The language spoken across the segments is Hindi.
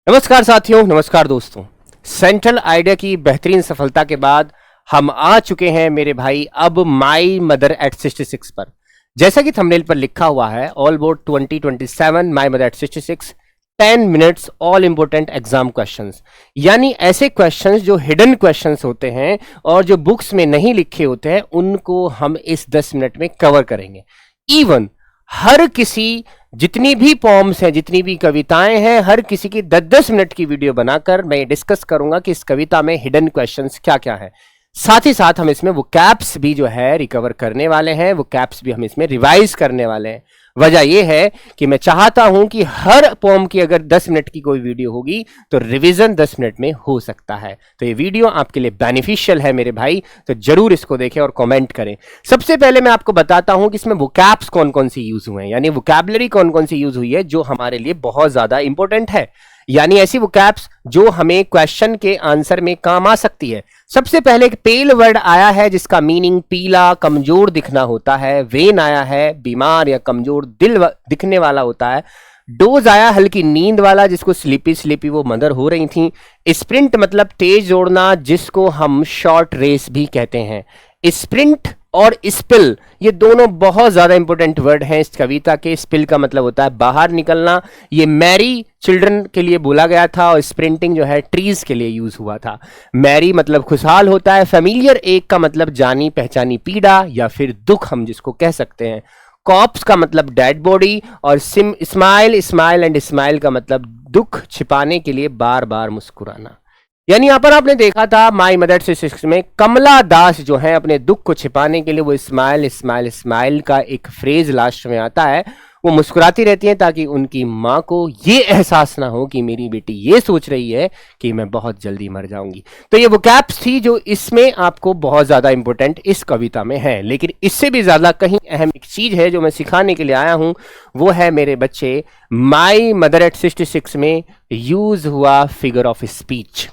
नमस्कार साथियों, नमस्कार दोस्तों। सेंट्रल आइडिया की बेहतरीन सफलता के बाद हम आ चुके हैं मेरे भाई अब माई मदर एट 66 पर। जैसा कि थंबनेल पर लिखा हुआ है, all board 2027 my mother eight 66 10 minutes all important exam questions, यानी ऐसे क्वेश्चंस जो हिडन क्वेश्चंस होते हैं और जो बुक्स में नहीं लिखे होते हैं, उनको हम इस 10 मिनट में कवर करेंगे। इवन हर किसी, जितनी भी पॉम्स हैं, जितनी भी कविताएं हैं, हर किसी की 10-10 मिनट की वीडियो बनाकर मैं डिस्कस करूंगा कि इस कविता में हिडन क्वेश्चंस क्या क्या है। साथ ही साथ हम इसमें वो कैप्स भी जो है रिकवर करने वाले हैं, वो कैप्स भी हम इसमें रिवाइज करने वाले हैं। वजह यह है कि मैं चाहता हूं कि हर पोम की अगर 10 मिनट की कोई वीडियो होगी तो रिवीजन 10 मिनट में हो सकता है। तो ये वीडियो आपके लिए बेनिफिशियल है मेरे भाई, तो जरूर इसको देखें और कमेंट करें। सबसे पहले मैं आपको बताता हूं कि इसमें वोकैब्स कौन कौन सी यूज हुए हैं, यानी वोकैबुलरी कौन कौन सी यूज हुई है जो हमारे लिए बहुत ज्यादा इंपॉर्टेंट है, यानी ऐसी वोकैब्स जो हमें क्वेश्चन के आंसर में काम आ सकती है। सबसे पहले एक पेल वर्ड आया है जिसका मीनिंग पीला, कमजोर दिखना होता है। वेन आया है, बीमार या कमजोर दिल दिखने वाला होता है। डोज आया, हल्की नींद वाला, जिसको स्लीपी स्लीपी वो मदर हो रही थी। स्प्रिंट मतलब तेज दौड़ना, जिसको हम शॉर्ट रेस भी कहते हैं। स्प्रिंट और स्पिल, ये दोनों बहुत ज्यादा इंपॉर्टेंट वर्ड हैं इस कविता के। स्पिल का मतलब होता है बाहर निकलना, ये मैरी चिल्ड्रन के लिए बोला गया था, और स्प्रिंटिंग जो है ट्रीज के लिए यूज हुआ था। मैरी मतलब खुशहाल होता है। फेमिलियर एक का मतलब जानी पहचानी पीड़ा या फिर दुख हम जिसको कह सकते हैं। कॉप्स का मतलब डेड बॉडी, और स्माइल स्माइल एंड स्माइल का मतलब दुख छिपाने के लिए बार बार मुस्कुराना। यानी यहां पर आपने देखा था माई मदर से 66 में कमला दास जो है अपने दुख को छिपाने के लिए वो स्माइल स्माइल स्माइल का एक फ्रेज लास्ट में आता है। वो मुस्कुराती रहती हैं ताकि उनकी माँ को ये एहसास ना हो कि मेरी बेटी ये सोच रही है कि मैं बहुत जल्दी मर जाऊंगी। तो ये वो कैप्स थी जो इसमें आपको बहुत ज्यादा इंपॉर्टेंट इस कविता में है। लेकिन इससे भी ज्यादा कहीं अहम एक चीज है जो मैं सिखाने के लिए आया हूं, वो है मेरे बच्चे माई मदर एट 66 में यूज हुआ फिगर ऑफ स्पीच,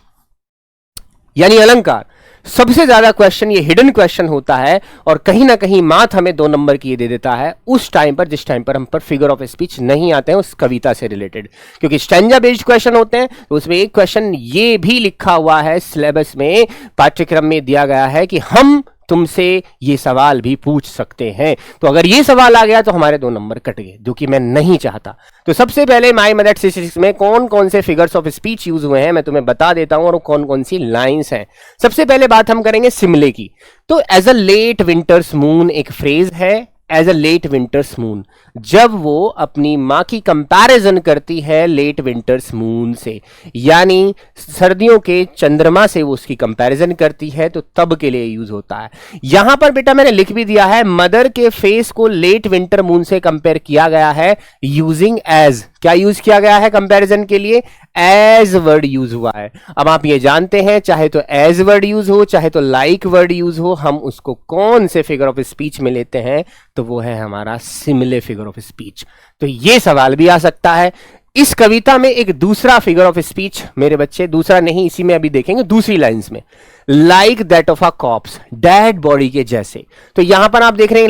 यानी अलंकार। सबसे ज्यादा क्वेश्चन ये हिडन क्वेश्चन होता है, और कहीं ना कहीं माथ हमें 2 नंबर की ये दे देता है उस टाइम पर जिस टाइम पर हम पर फिगर ऑफ स्पीच नहीं आते हैं उस कविता से रिलेटेड। क्योंकि स्टैंजा बेस्ड क्वेश्चन होते हैं, तो उसमें एक क्वेश्चन ये भी लिखा हुआ है सिलेबस में, पाठ्यक्रम में दिया गया है कि हम तुमसे ये सवाल भी पूछ सकते हैं। तो अगर ये सवाल आ गया तो हमारे 2 नंबर कट गए, जो कि मैं नहीं चाहता। तो सबसे पहले माई मदर 66 में कौन कौन से फिगर्स ऑफ स्पीच यूज हुए हैं मैं तुम्हें बता देता हूं, और कौन कौन सी लाइंस हैं। सबसे पहले बात हम करेंगे सिमले की। तो as a late winter's moon एक फ्रेज है। As a late winter's moon, जब वो अपनी मां की कंपैरिजन करती है लेट विंटर्स मून से, यानी सर्दियों के चंद्रमा से वो उसकी कंपैरिजन करती है, तो तब के लिए यूज होता है। यहां पर बेटा मैंने लिख भी दिया है, मदर के फेस को लेट विंटर मून से कंपेयर किया गया है यूजिंग एज। क्या यूज किया गया है कंपैरिजन के लिए? एज वर्ड यूज हुआ है। अब आप ये जानते हैं, चाहे तो एज वर्ड यूज हो चाहे तो लाइक वर्ड यूज हो, हम उसको कौन से फिगर ऑफ स्पीच में लेते हैं? तो वो है हमारा सिमिले फिगर ऑफ स्पीच। तो ये सवाल भी आ सकता है। इस कविता में एक दूसरा फिगर ऑफ स्पीच मेरे बच्चे, दूसरा नहीं इसी में अभी देखेंगे, दूसरी लाइंस में, like that of a cops, dead body के जैसे। तो यहां पर आप देख रहे हैं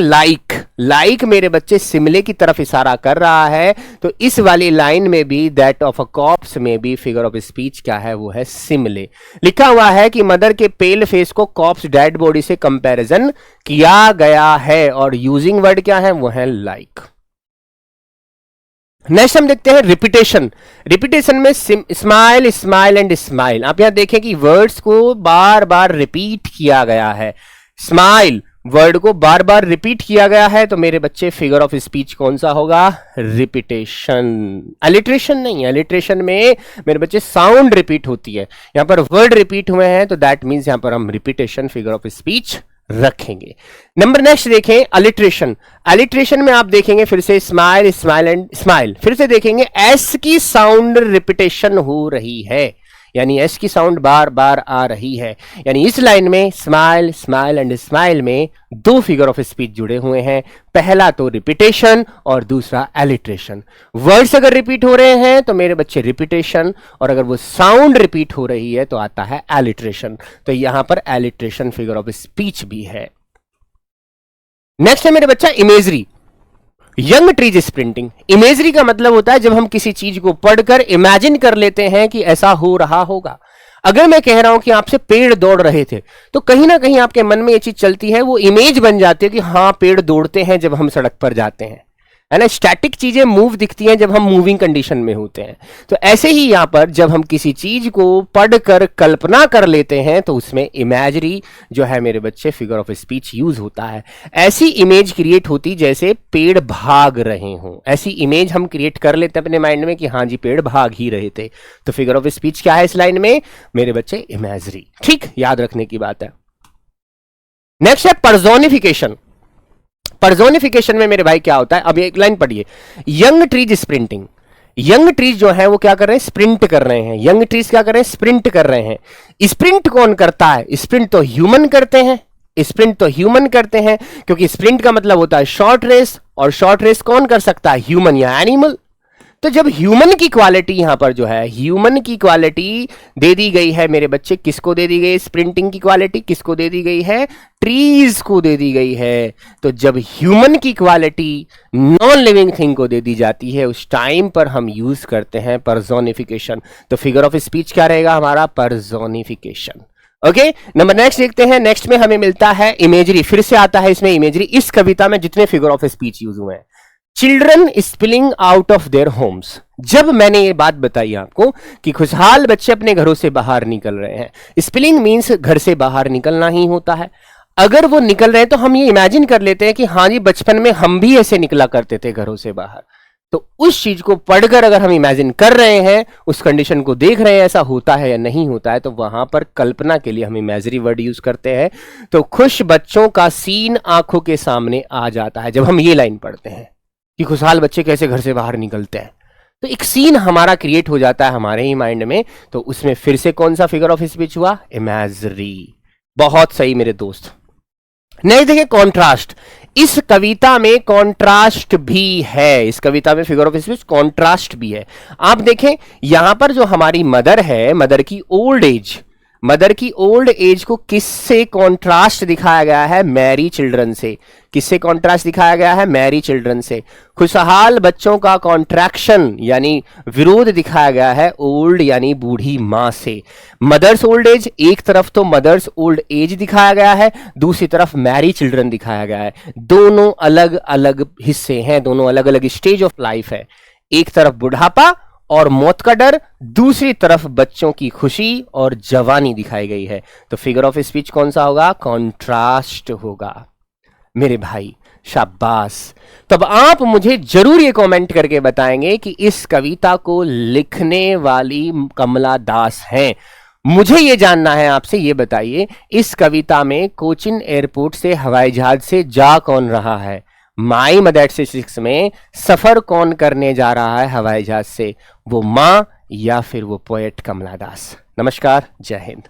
लाइक मेरे बच्चे सिमले की तरफ इशारा कर रहा है। तो इस वाली लाइन में भी दैट ऑफ अ कॉप्स में भी फिगर ऑफ स्पीच क्या है? वो है सिमले। लिखा हुआ है कि मदर के पेल फेस को कॉप्स डेड बॉडी से कंपैरिजन किया गया है, और यूजिंग वर्ड क्या है? वो है लाइक। नेक्स्ट हम देखते हैं रिपीटेशन। रिपीटेशन में स्माइल स्माइल एंड स्माइल, आप यहां देखें कि वर्ड्स को बार बार रिपीट किया गया है। स्माइल वर्ड को बार बार रिपीट किया गया है, तो मेरे बच्चे फिगर ऑफ स्पीच कौन सा होगा? रिपीटेशन। अलिट्रेशन नहीं, अलिट्रेशन में मेरे बच्चे साउंड रिपीट होती है, यहां पर वर्ड रिपीट हुए हैं, तो दैट मींस यहां पर हम रिपीटेशन फिगर ऑफ स्पीच रखेंगे। नंबर नेक्स्ट देखें अलिट्रेशन। अलिट्रेशन में आप देखेंगे फिर से स्माइल स्माइल एंड स्माइल, फिर से देखेंगे एस की साउंड रिपीटेशन हो रही है, यानी एस की साउंड बार बार आ रही है। यानी इस लाइन में स्माइल स्माइल एंड स्माइल में 2 फिगर ऑफ स्पीच जुड़े हुए हैं, पहला तो रिपीटेशन और दूसरा एलिट्रेशन। वर्ड्स अगर रिपीट हो रहे हैं तो मेरे बच्चे रिपीटेशन, और अगर वो साउंड रिपीट हो रही है तो आता है एलिट्रेशन। तो यहां पर एलिट्रेशन फिगर ऑफ स्पीच भी है। नेक्स्ट है मेरे बच्चा imagery. Young trees sprinting, imagery का मतलब होता है जब हम किसी चीज को पढ़कर इमेजिन कर लेते हैं कि ऐसा हो रहा होगा। अगर मैं कह रहा हूं कि आपसे पेड़ दौड़ रहे थे, तो कहीं ना कहीं आपके मन में ये चीज चलती है, वो इमेज बन जाती है कि हाँ पेड़ दौड़ते हैं जब हम सड़क पर जाते हैं, है ना। स्टैटिक चीजें मूव दिखती हैं जब हम मूविंग कंडीशन में होते हैं। तो ऐसे ही यहां पर जब हम किसी चीज को पढ़कर कल्पना कर लेते हैं तो उसमें इमेजरी जो है मेरे बच्चे, फिगर ऑफ स्पीच यूज होता है। ऐसी इमेज क्रिएट होती जैसे पेड़ भाग रहे हों, ऐसी इमेज हम क्रिएट कर लेते हैं अपने माइंड में कि हाँ जी पेड़ भाग ही रहे थे। तो फिगर ऑफ स्पीच क्या है इस लाइन में मेरे बच्चे? इमेजरी। ठीक, याद रखने की बात है। नेक्स्ट है पर्सोनिफिकेशन। पर्सोनिफिकेशन में मेरे भाई क्या होता है, अब एक लाइन पढ़िए, young trees sprinting. Young trees जो है वो क्या कर रहे हैं? स्प्रिंट कर रहे हैं। यंग ट्रीज क्या कर रहे हैं? स्प्रिंट कर रहे हैं। स्प्रिंट कौन करता है? स्प्रिंट तो ह्यूमन करते हैं। स्प्रिंट तो ह्यूमन करते हैं क्योंकि स्प्रिंट का मतलब होता है शॉर्ट रेस, और शॉर्ट रेस कौन कर सकता है? ह्यूमन या एनिमल। तो जब ह्यूमन की क्वालिटी यहां पर जो है, ह्यूमन की क्वालिटी दे दी गई है मेरे बच्चे, किसको दे दी गई? स्प्रिंटिंग की क्वालिटी किसको दे दी गई है? ट्रीज को दे दी गई है। तो जब ह्यूमन की क्वालिटी नॉन लिविंग थिंग को दे दी जाती है, उस टाइम पर हम यूज करते हैं पर्सोनिफिकेशन। तो फिगर ऑफ स्पीच क्या रहेगा हमारा? पर्सोनिफिकेशन। ओके, नंबर नेक्स्ट देखते हैं। नेक्स्ट में हमें मिलता है इमेजरी। फिर से आता है इसमें इमेजरी। इस कविता में जितने फिगर ऑफ स्पीच यूज हुए हैं, children spilling out of their homes. जब मैंने ये बात बताई आपको कि खुशहाल बच्चे अपने घरों से बाहर निकल रहे हैं, स्पिलिंग मीन्स घर से बाहर निकलना ही होता है। अगर वो निकल रहे हैं तो हम ये इमेजिन कर लेते हैं कि हाँ जी बचपन में हम भी ऐसे निकला करते थे घरों से बाहर। तो उस चीज को पढ़कर अगर हम इमेजिन कर रहे हैं, उस कंडीशन को देख रहे हैं ऐसा होता है या नहीं होता है, तो वहां पर कल्पना के लिए हम इमेजरी वर्ड यूज करते हैं। तो खुश बच्चों का सीन आंखों के सामने आ जाता है जब हम ये लाइन पढ़ते हैं कि खुशहाल बच्चे कैसे घर से बाहर निकलते हैं। तो एक सीन हमारा क्रिएट हो जाता है हमारे ही माइंड में। तो उसमें फिर से कौन सा फिगर ऑफ स्पीच हुआ? इमेजरी। बहुत सही मेरे दोस्त। नहीं देखिए, कॉन्ट्रास्ट। इस कविता में कॉन्ट्रास्ट भी है। इस कविता में फिगर ऑफ स्पीच कॉन्ट्रास्ट भी है। आप देखें यहां पर जो हमारी मदर है, मदर की ओल्ड एज, मदर की ओल्ड एज को किससे कॉन्ट्रास्ट दिखाया गया है? मैरी चिल्ड्रन से। किससे कॉन्ट्रास्ट दिखाया गया है? मैरी चिल्ड्रन से। खुशहाल बच्चों का कॉन्ट्रैक्शन यानी विरोध दिखाया गया है ओल्ड यानी बूढ़ी मां से। मदर्स ओल्ड एज, एक तरफ तो मदर्स ओल्ड एज दिखाया गया है, दूसरी तरफ मैरी चिल्ड्रन दिखाया गया है। दोनों अलग अलग हिस्से हैं, दोनों अलग अलग स्टेज ऑफ लाइफ है। एक तरफ बुढ़ापा और मौत का डर, दूसरी तरफ बच्चों की खुशी और जवानी दिखाई गई है। तो फिगर ऑफ स्पीच कौन सा होगा? कॉन्ट्रास्ट होगा मेरे भाई। शाबाश। तब आप मुझे जरूर ये कमेंट करके बताएंगे कि इस कविता को लिखने वाली कमला दास हैं। मुझे ये जानना है आपसे, ये बताइए इस कविता में कोचिन एयरपोर्ट से हवाई जहाज से जा कौन रहा है? माई मदर 6 में सफर कौन करने जा रहा है हवाई जहाज से? वो मां या फिर वो पोएट कमला दास? नमस्कार, जय हिंद।